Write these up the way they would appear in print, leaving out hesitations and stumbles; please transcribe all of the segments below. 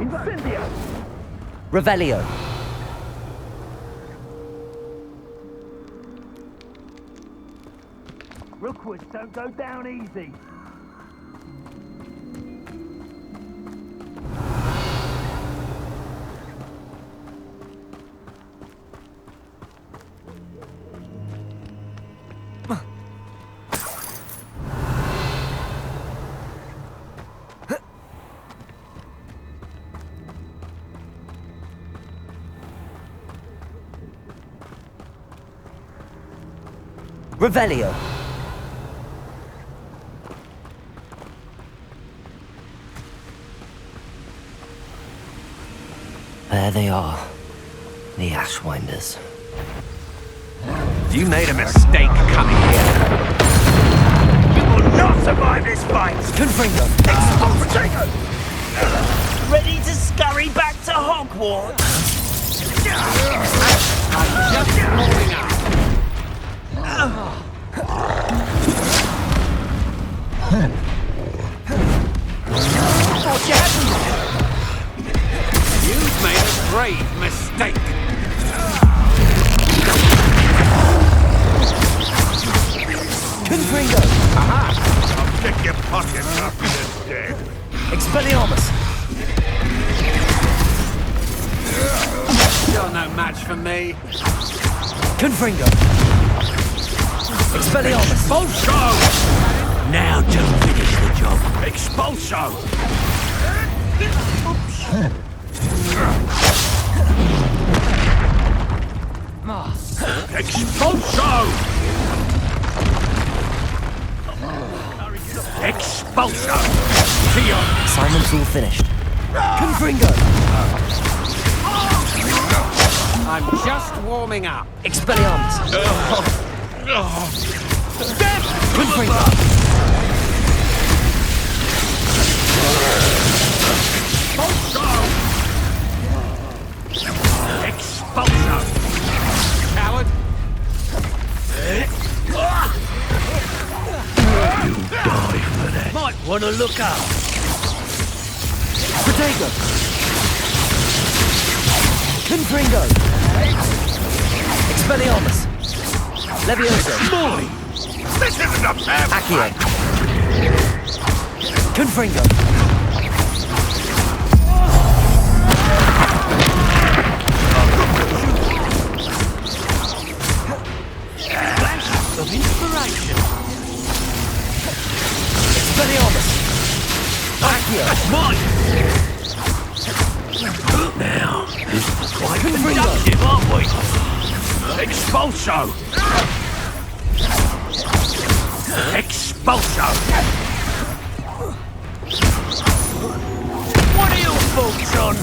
Incendio! Revelio. Rookwoods don't go down easy. Revelio. There they are, the Ashwinders. You made a mistake coming here. You will not survive this fight! Confringo. Potato! Ready to scurry back to Hogwarts? I'm just warming up. What you having? You've made a grave mistake. Confringo. Aha! I'll check your pockets after this dead. Expelliarmus. You're no match for me. Confringo. Expelliarmus. Expulso! Now to finish the job. Expulso! Expulso! Expulso! Assignment's all finished. Confringo. I'm just warming up. Expelliarmus. Confringo. Expulso! Coward! You die for that. Might want to look out. Protego. Confringo. Expelliarmus. Levioso. Boy! This isn't a fair Accio. Confringo. Flash of inspiration. Expelliarmus. Accio. That's mine! Now, this is quite productive, aren't we? Expulso! Expulso! What are your thoughts on?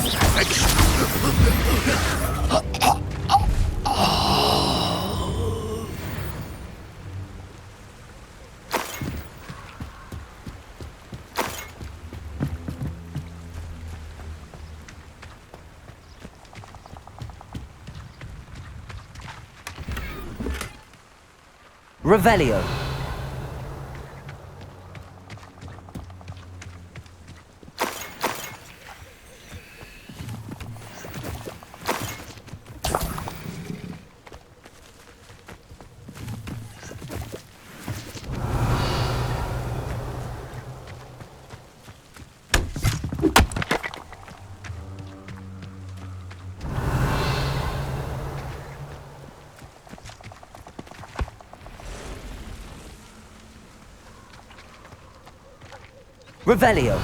Revelio. Revelio.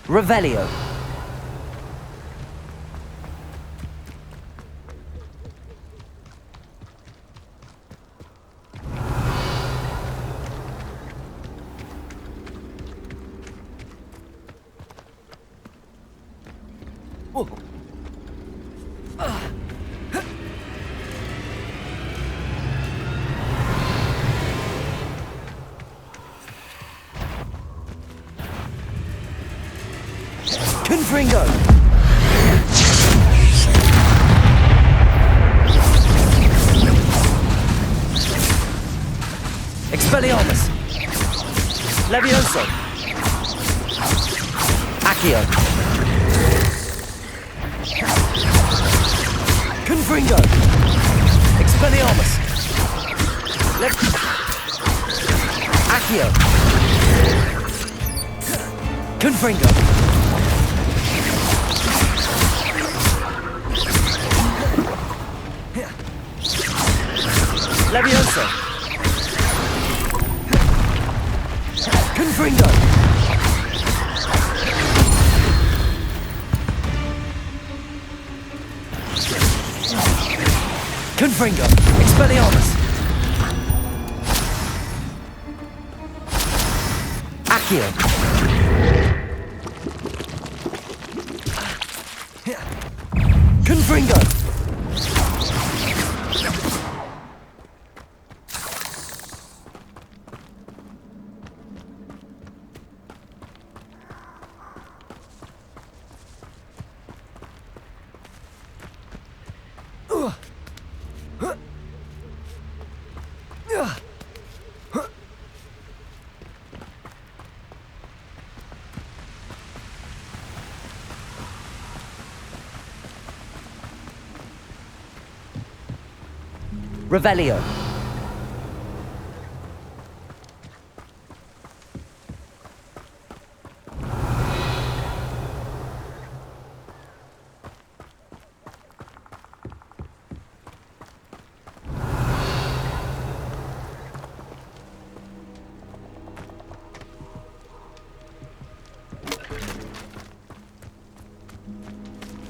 Revelio. Confringo! Expelliarmus! Levioso! Accio! Confringo! Expelliarmus! Accio! Confringo! Levioso! Confringo! Confringo! Expelliarmus! Accio! Confringo! Revelio.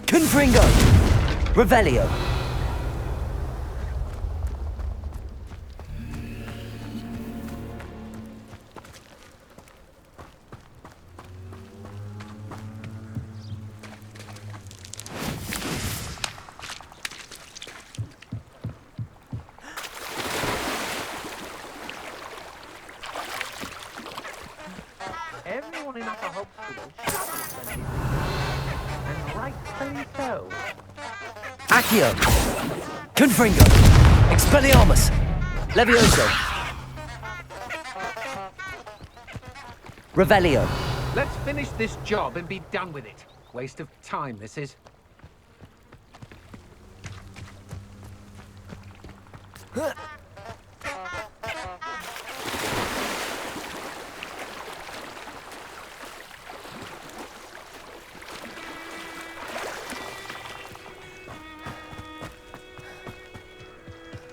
Confringo. Revelio. Everyone in Upper Hogsfield should be and rightfully so. Accio. Confringo. Expelliarmus. Levioso. Revelio. Let's finish this job and be done with it. Waste of time, this is.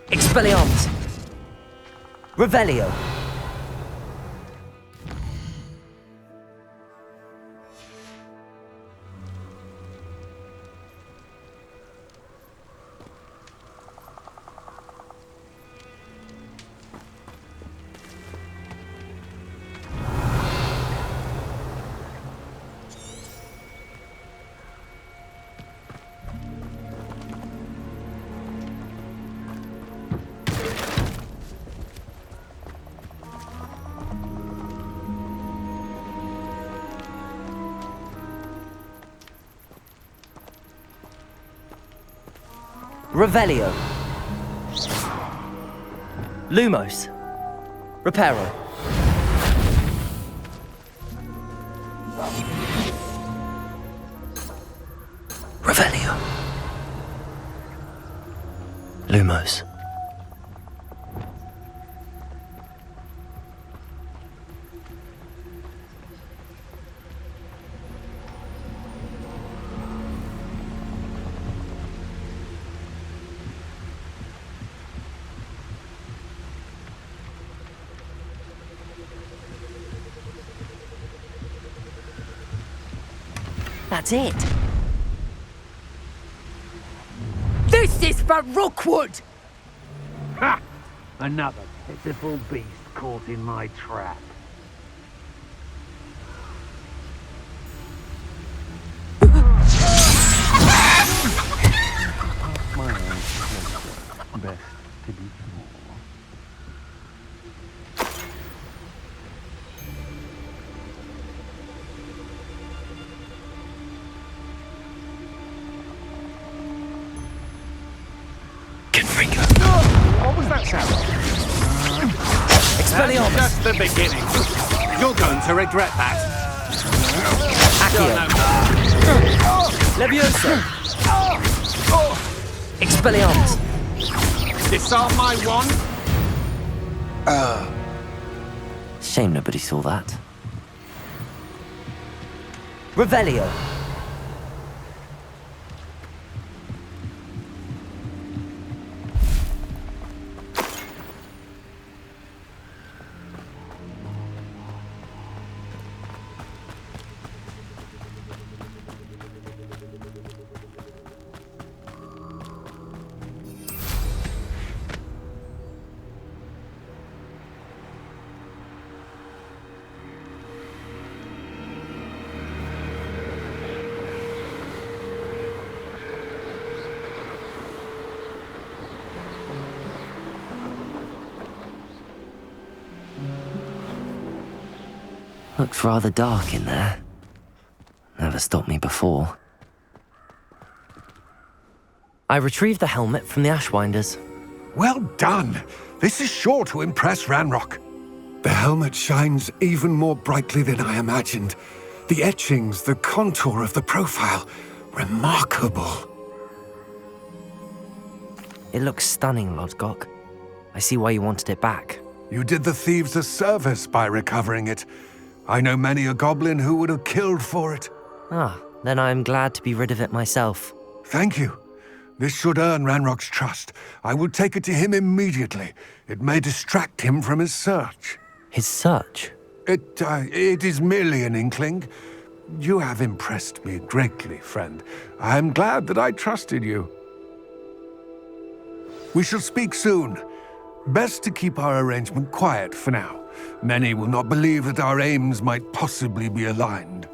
Expelliarmus. Revelio. Revelio. Lumos. Reparo. Revelio. Lumos. That's it. This is for Rookwood! Ha! Another pitiful beast caught in my trap. My eyes closer. Best to be small. Expelliarmus! Just the beginning. You're going to regret that. Accio! Levioso! Expelliarmus! Disarm my wand? Shame nobody saw that. Revelio! Looks rather dark in there. Never stopped me before. I retrieved the helmet from the Ashwinders. Well done. This is sure to impress Ranrock. The helmet shines even more brightly than I imagined. The etchings, the contour of the profile, remarkable. It looks stunning, Lodgok. I see why you wanted it back. You did the thieves a service by recovering it. I know many a goblin who would have killed for it. Ah, then I'm glad to be rid of it myself. Thank you. This should earn Ranrock's trust. I will take it to him immediately. It may distract him from his search. His search? It is merely an inkling. You have impressed me greatly, friend. I am glad that I trusted you. We shall speak soon. Best to keep our arrangement quiet for now. Many will not believe that our aims might possibly be aligned.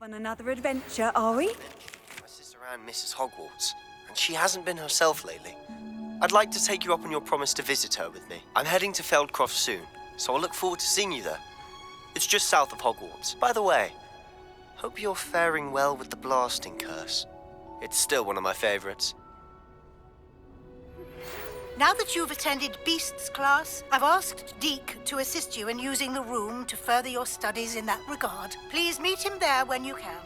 On another adventure, are we? My sister Anne misses Hogwarts, and she hasn't been herself lately. I'd like to take you up on your promise to visit her with me. I'm heading to Feldcroft soon, so I'll look forward to seeing you there. It's just south of Hogwarts. By the way, hope you're faring well with the blasting curse. It's still one of my favorites. Now that you've attended Beasts class, I've asked Deke to assist you in using the room to further your studies in that regard. Please meet him there when you can.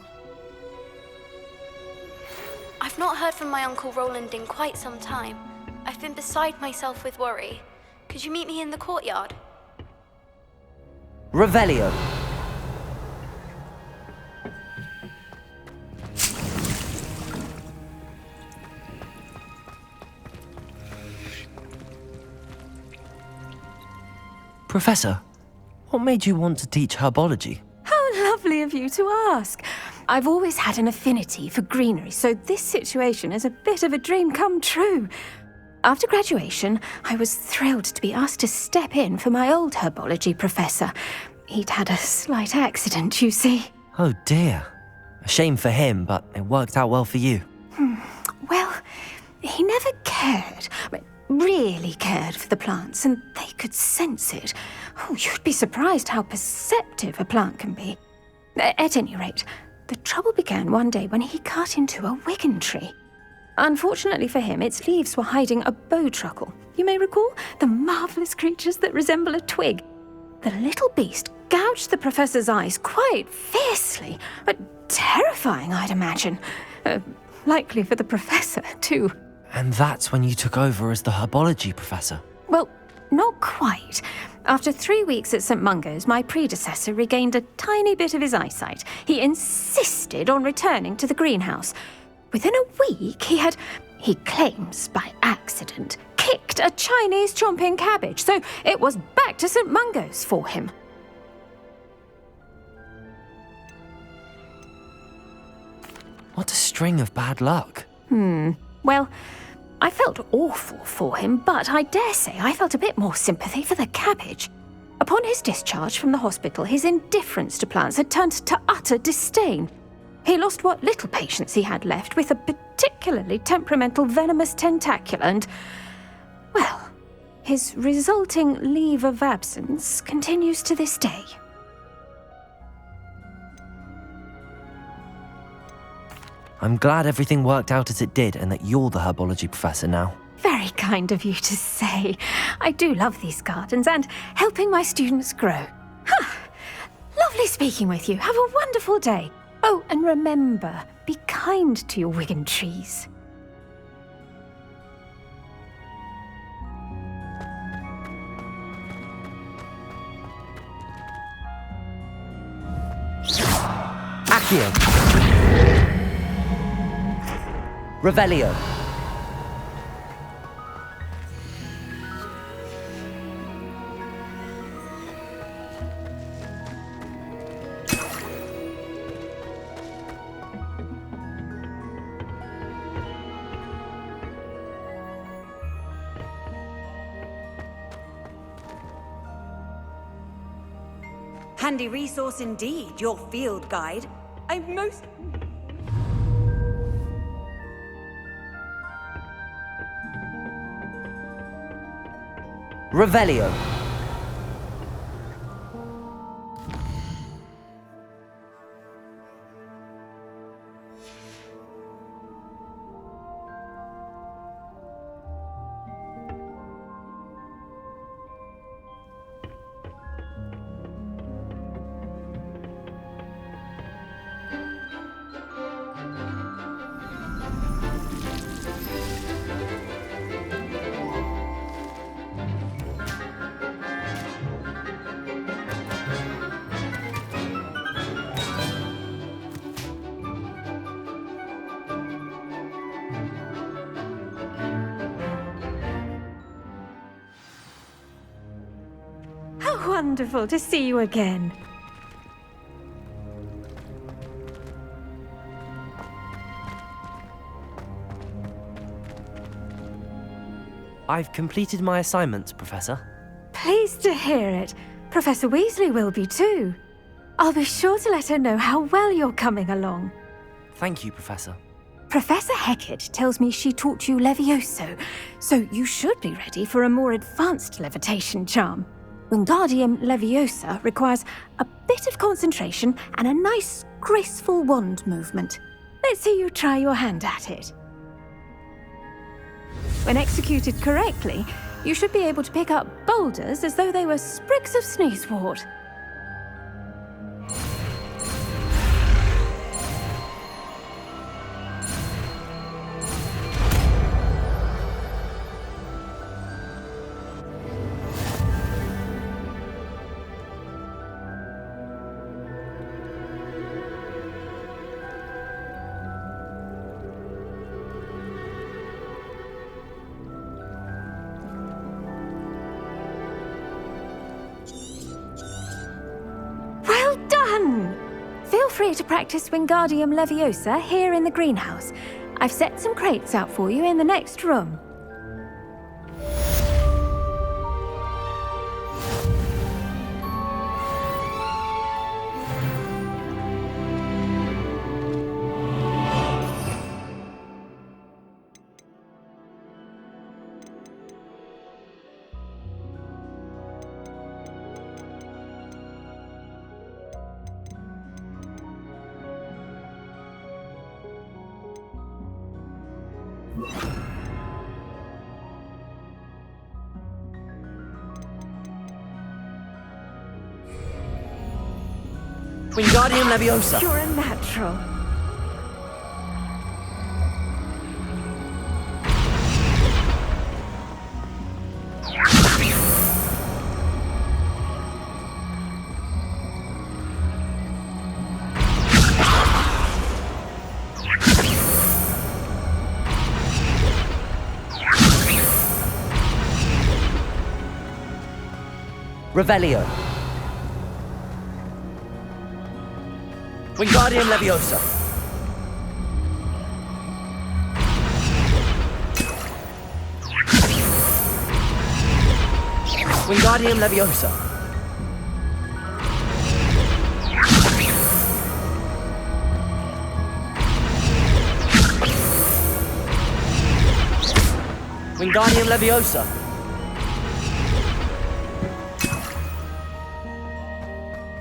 I've not heard from my Uncle Roland in quite some time. I've been beside myself with worry. Could you meet me in the courtyard? Revelio. Professor, what made you want to teach herbology? How lovely of you to ask. I've always had an affinity for greenery, so this situation is a bit of a dream come true. After graduation, I was thrilled to be asked to step in for my old herbology professor. He'd had a slight accident, you see. Oh dear. A shame for him, but it worked out well for you. Well, he never cared, really cared for the plants, and they could sense it. Oh, you'd be surprised how perceptive a plant can be. At any rate, the trouble began one day when he cut into a wigan tree. Unfortunately for him, its leaves were hiding a bowtruckle. You may recall the marvellous creatures that resemble a twig. The little beast gouged the professor's eyes quite fiercely, but terrifying, I'd imagine. Likely for the professor, too. And that's when you took over as the herbology professor? Well, not quite. After 3 weeks at St. Mungo's, my predecessor regained a tiny bit of his eyesight. He insisted on returning to the greenhouse. Within a week, he claims by accident, kicked a Chinese chomping cabbage, so it was back to St. Mungo's for him. What a string of bad luck. Well, I felt awful for him, but I dare say I felt a bit more sympathy for the cabbage. Upon his discharge from the hospital, his indifference to plants had turned to utter disdain. He lost what little patience he had left with a particularly temperamental venomous tentacula and, well, his resulting leave of absence continues to this day. I'm glad everything worked out as it did and that you're the herbology professor now. Very kind of you to say. I do love these gardens and helping my students grow. Lovely speaking with you. Have a wonderful day. Oh, and remember, be kind to your Wigan trees. Accio! Revelio! Handy resource indeed, your field guide. I'm most... Revelio! How wonderful to see you again. I've completed my assignments, Professor. Pleased to hear it. Professor Weasley will be too. I'll be sure to let her know how well you're coming along. Thank you, Professor. Professor Hecat tells me she taught you Levioso, so you should be ready for a more advanced levitation charm. Wingardium Leviosa requires a bit of concentration and a nice, graceful wand movement. Let's see you try your hand at it. When executed correctly, you should be able to pick up boulders as though they were sprigs of sneezewort. Feel free to practice Wingardium Leviosa here in the greenhouse. I've set some crates out for you in the next room. Wingardium Leviosa! You're a natural. Revelio. Wingardium Leviosa. Wingardium Leviosa. Wingardium Leviosa.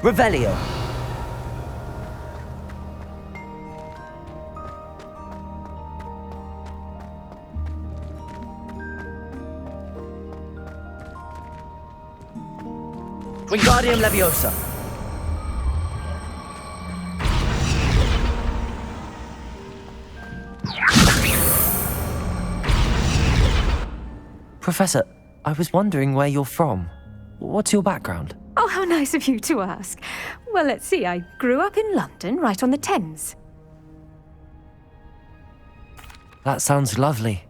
Revelio. Wingardium Leviosa. Professor, I was wondering where you're from. What's your background? Oh, how nice of you to ask. Well, let's see. I grew up in London, right on the Thames. That sounds lovely.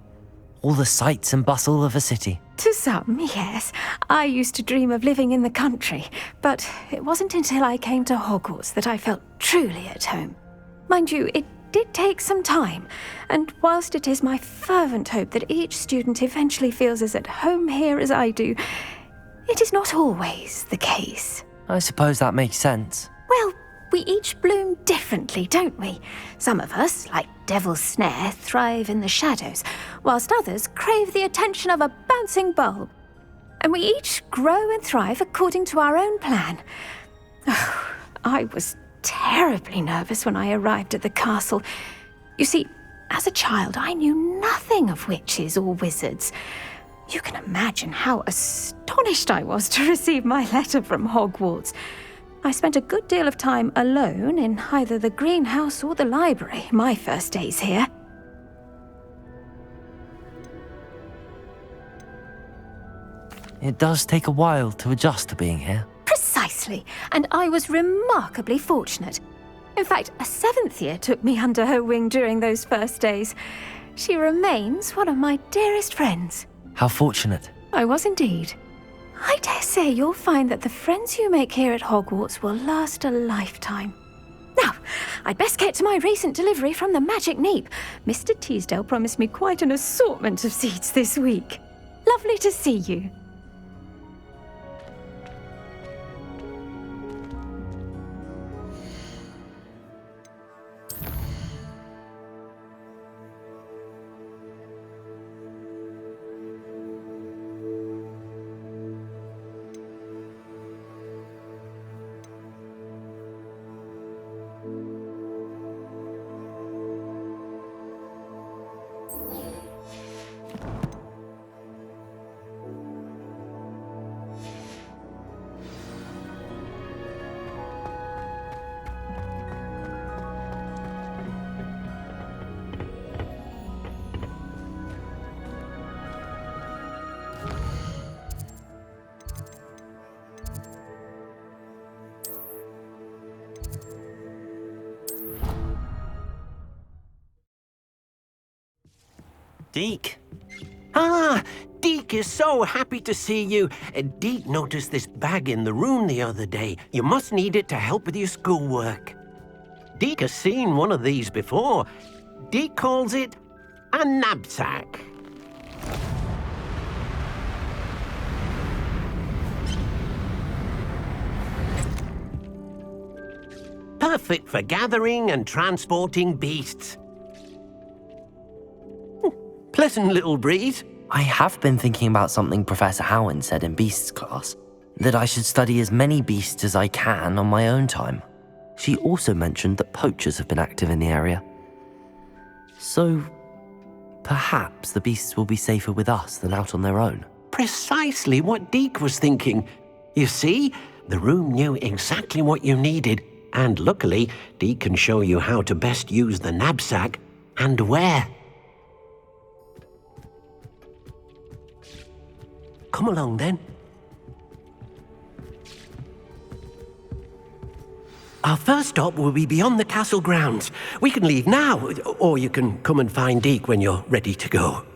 All the sights and bustle of a city. To some, yes. I used to dream of living in the country, but it wasn't until I came to Hogwarts that I felt truly at home. Mind you, it did take some time, and whilst it is my fervent hope that each student eventually feels as at home here as I do, it is not always the case. I suppose that makes sense. Well, we each bloom differently, don't we? Some of us, like Devil's Snare, thrive in the shadows, whilst others crave the attention of a bouncing bulb. And we each grow and thrive according to our own plan. Oh, I was terribly nervous when I arrived at the castle. You see, as a child, I knew nothing of witches or wizards. You can imagine how astonished I was to receive my letter from Hogwarts. I spent a good deal of time alone in either the greenhouse or the library my first days here. It does take a while to adjust to being here. Precisely, and I was remarkably fortunate. In fact, a 7th year took me under her wing during those first days. She remains one of my dearest friends. How fortunate. I was indeed. I dare say you'll find that the friends you make here at Hogwarts will last a lifetime. Now, I'd best get to my recent delivery from the Magic Neep. Mr. Teasdale promised me quite an assortment of seeds this week. Lovely to see you. Deke. Ah, Deke is so happy to see you. Deke noticed this bag in the room the other day. You must need it to help with your schoolwork. Deke has seen one of these before. Deke calls it a knapsack. Perfect for gathering and transporting beasts. Pleasant little breeze. I have been thinking about something Professor Howin said in Beasts class, that I should study as many beasts as I can on my own time. She also mentioned that poachers have been active in the area. So, perhaps the beasts will be safer with us than out on their own. Precisely what Deke was thinking. You see, the room knew exactly what you needed, and luckily, Deke can show you how to best use the knapsack and where. Come along, then. Our first stop will be beyond the castle grounds. We can leave now, or you can come and find Deke when you're ready to go.